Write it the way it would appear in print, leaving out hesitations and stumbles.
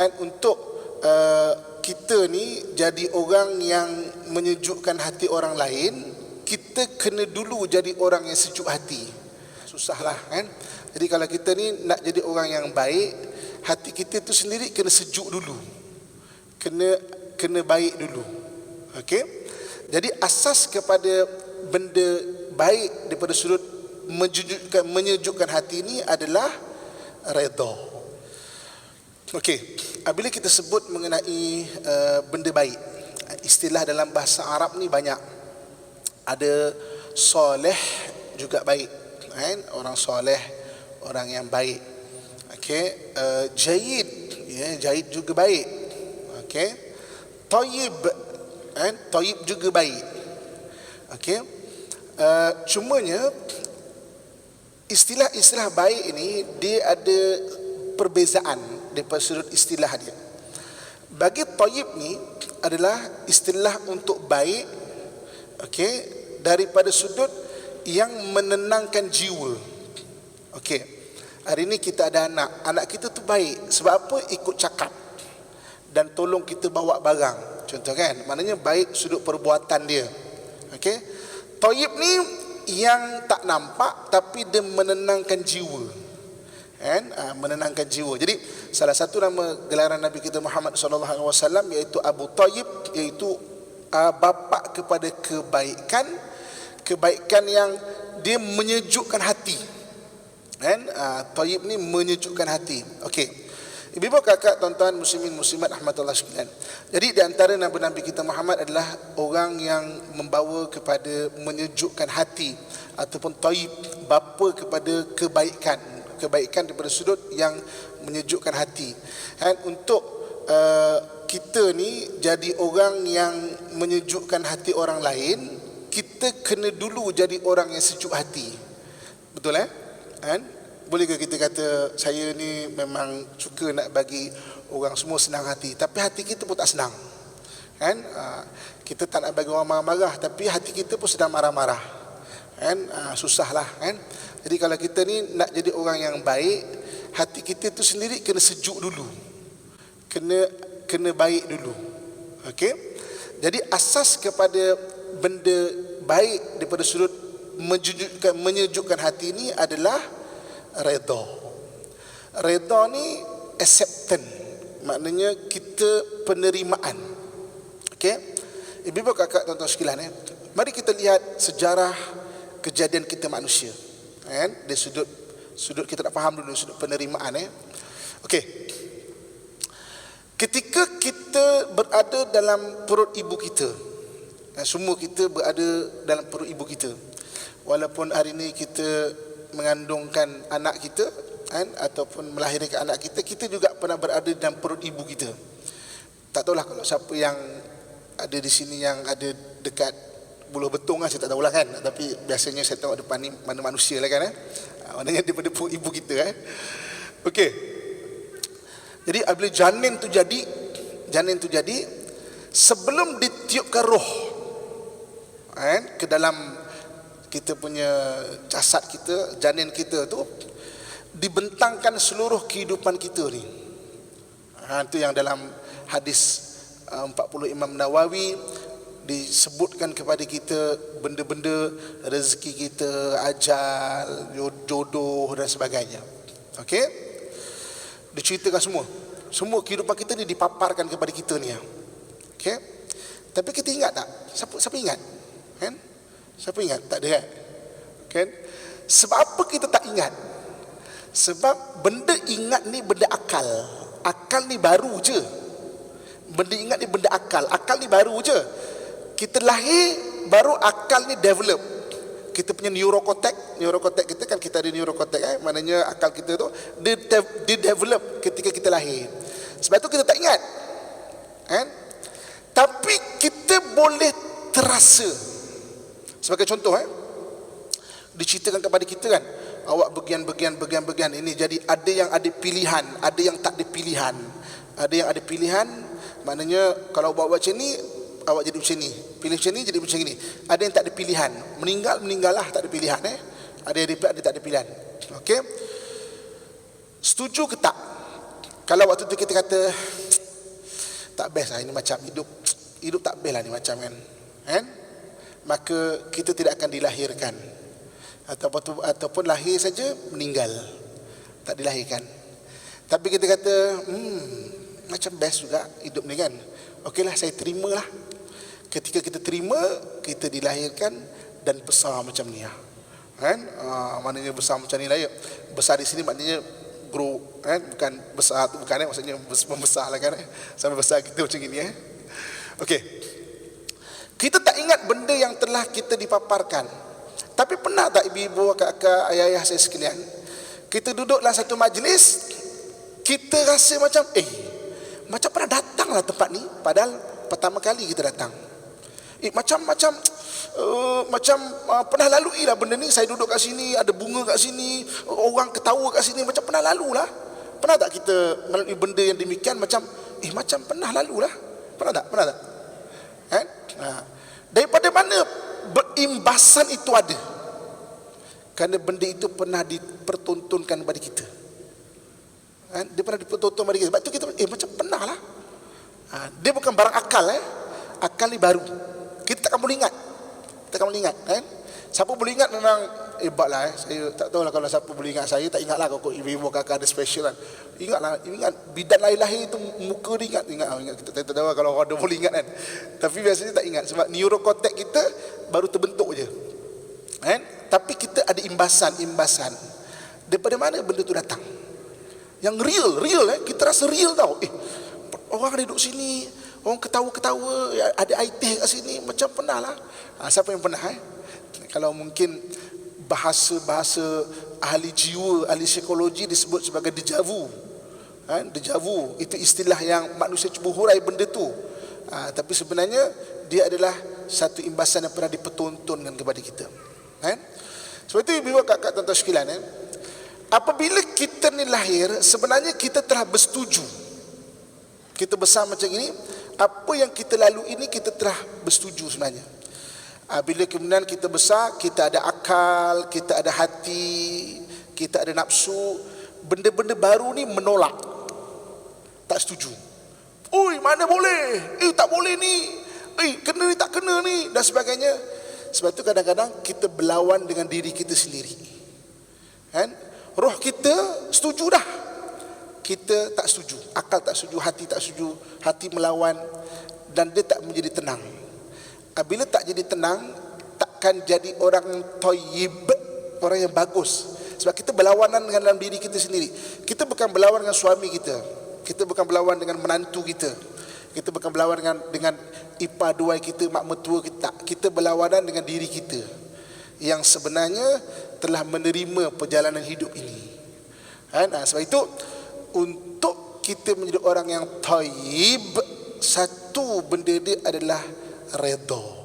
Dan untuk kita ni jadi orang yang menyejukkan hati orang lain, kita kena dulu jadi orang yang sejuk hati. Susahlah kan. Jadi kalau kita ni nak jadi orang yang baik, hati kita tu sendiri kena sejuk dulu, kena baik dulu. Okey. Jadi asas kepada benda baik daripada sudut menyejukkan hati ni adalah redha. Okey, bila kita sebut mengenai benda baik, istilah dalam bahasa Arab ni banyak. Ada soleh juga baik, kan? Orang soleh, orang yang baik. Okey, jayid, ya, jayid juga baik. Okey, tayyib, kan? Tayyib juga baik. Okey, cumanya istilah-istilah baik ini dia ada perbezaan daripada sudut istilah dia. Bagi tayyib ni adalah istilah untuk baik, okey, daripada sudut yang menenangkan jiwa. Okey, hari ni kita ada anak kita tu baik sebab apa? Ikut cakap dan tolong kita bawa barang, contoh kan, maknanya baik sudut perbuatan dia. Okey, tayyib ni yang tak nampak tapi dia menenangkan jiwa, kan? Menenangkan jiwa. Jadi salah satu nama gelaran Nabi kita Muhammad sallallahu alaihi wasallam iaitu Abu Tayyib, iaitu bapa kepada kebaikan yang dia menyejukkan hati, kan? Tayyib ni menyejukkan hati. Okey, ibu-ibu, kakak, tuan-tuan, muslimin muslimat rahmatullah sekalian. Jadi di antara nabi-nabi kita Muhammad adalah orang yang membawa kepada menyejukkan hati ataupun tayyib, bapa kepada kebaikan daripada sudut yang menyejukkan hati. Dan untuk kita ni jadi orang yang menyejukkan hati orang lain, kita kena dulu jadi orang yang sejuk hati. Betul kan? Bolehkah kita kata saya ni memang suka nak bagi orang semua senang hati, tapi hati kita pun tak senang, kan? Kita tak nak bagi orang marah-marah, tapi hati kita pun sedang marah-marah, kan? Susahlah, kan? Jadi kalau kita ni nak jadi orang yang baik, hati kita tu sendiri kena sejuk dulu, kena baik dulu. Okey. Jadi asas kepada benda baik daripada sudut menyejukkan hati ni adalah redha. Redha ni acceptance, maknanya kita penerimaan. Okey. Ibu-ibu, kakak, tuan-tuan sekalian, mari kita lihat sejarah kejadian kita manusia, kan? Dari sudut kita nak faham dulu sudut penerimaan. Okey. Ketika kita berada dalam perut ibu kita, semua kita berada dalam perut ibu kita. Walaupun hari ini kita mengandungkan anak kita, kan, ataupun melahirkan anak kita, kita juga pernah berada dalam perut ibu kita. Tak tahulah kalau siapa yang ada di sini yang ada dekat Buluh Betung, saya tak tahulah, kan. Tapi biasanya saya tengok depan ni mana manusia lah, kan. Maknanya daripada perut ibu kita, kan. Okey. Jadi apabila janin tu jadi sebelum ditiupkan roh, kan, ke dalam kita punya jasad kita, janin kita tu dibentangkan seluruh kehidupan kita ni. Itu yang dalam hadis 40 Imam Nawawi disebutkan kepada kita benda-benda rezeki kita, ajal, jodoh dan sebagainya. Okey? Diceritakan semua kehidupan kita ni dipaparkan kepada kita ni. Okey? Tapi kita ingat tak? Siapa ingat? Kan? Siapa ingat? Tak ada, kan? Sebab apa kita tak ingat? Sebab benda ingat ni benda akal. Akal ni baru je. Benda ingat ni benda akal. Akal ni baru je. Kita lahir baru akal ni develop. Kita punya neurocortex kita kan, kita ada neurocortex, maknanya akal kita tu dia develop ketika kita lahir. Sebab tu kita tak ingat, kan? Tapi kita boleh terasa. Sebagai contoh, diceritakan kepada kita, kan, awak bagian ini. Jadi ada yang ada pilihan, ada yang tak ada pilihan. Ada yang ada pilihan, maknanya kalau awak buat macam ni, awak jadi macam ni. Pilih macam ni, jadi macam ni. Ada yang tak ada pilihan. Meninggal lah, tak ada pilihan. Ada yang ada tak ada pilihan. Okey. Setuju ke tak? Kalau waktu tu kita kata tak best lah ini macam hidup tak best lah ni macam kan, maka kita tidak akan dilahirkan, ataupun lahir saja meninggal, tak dilahirkan. Tapi kita kata macam best juga hidup ni kan, okeylah saya terimalah. Ketika kita terima, kita dilahirkan dan besar macam ni lah, kan? Maknanya besar macam ni lah ya. Besar di sini maknanya grow, kan? Bukan besar tu bukan, maksudnya membesar lah kan, sampai besar kita macam ni Okey. Kita tak ingat benda yang telah kita dipaparkan. Tapi pernah tak ibu-ibu, kakak, ayah-ayah saya sekalian, kita duduk dalam satu majlis, kita rasa macam macam pernah datang lah tempat ni, padahal pertama kali kita datang. Macam pernah lalui lah benda ni. Saya duduk kat sini, ada bunga kat sini, orang ketawa kat sini, macam pernah lalu lah. Pernah tak kita melalui benda yang demikian, macam macam pernah lalu lah? Pernah tak? Daripada mana berimbasan itu ada? Kerana benda itu pernah dipertontonkan kepada kita, dia pernah dipertontonkan kepada kita. Sebab itu kita macam pernah lah. Dia bukan barang akal. Akal ni baru, kita takkan boleh ingat. Kan? Siapa boleh ingat memang hebat lah. Saya tak tahu lah kalau siapa boleh ingat. Saya tak ingat lah kalau ibu-ibu kakak ada special kan. Ingat bidan lahir itu muka dia ingat. Kita tak tahu kalau orang ada boleh ingat kan. Tapi biasanya tak ingat sebab neurokortek kita baru terbentuk je, kan? Tapi kita ada imbasan. Daripada mana benda tu datang? Yang real kita rasa real tau. Orang duduk sini, orang ketawa-ketawa, ada air teh kat sini, macam pernah lah. Siapa yang pernah? Kalau mungkin bahasa ahli jiwa, ahli psikologi disebut sebagai deja vu. Deja vu itu istilah yang manusia cuba hurai benda tu. Tapi sebenarnya dia adalah satu imbasan yang pernah dipertontonkan kepada kita. Sebab itu ibu kakak tuan-tuan sekalian, apabila kita ni lahir, sebenarnya kita telah bersetuju. Kita besar macam ini, apa yang kita lalui ini kita telah bersetuju sebenarnya. Bila kemudian kita besar, kita ada akal, kita ada hati, kita ada nafsu. Benda-benda baru ni menolak, tak setuju. Mana boleh, tak boleh ni, kena ni tak kena ni, dan sebagainya. Sebab itu kadang-kadang kita berlawan dengan diri kita sendiri, kan? Roh kita setuju dah, kita tak setuju. Akal tak setuju, hati tak setuju. Hati melawan, dan dia tak menjadi tenang. Bila tak jadi tenang, takkan jadi orang thayyib, orang yang bagus. Sebab kita berlawanan dengan dalam diri kita sendiri. Kita bukan berlawan dengan suami kita, kita bukan berlawan dengan menantu kita, kita bukan berlawan dengan ipar dua kita, mak mertua kita. Kita berlawanan dengan diri kita yang sebenarnya telah menerima perjalanan hidup ini. Sebab itu untuk kita menjadi orang yang thayyib, satu benda dia adalah redha.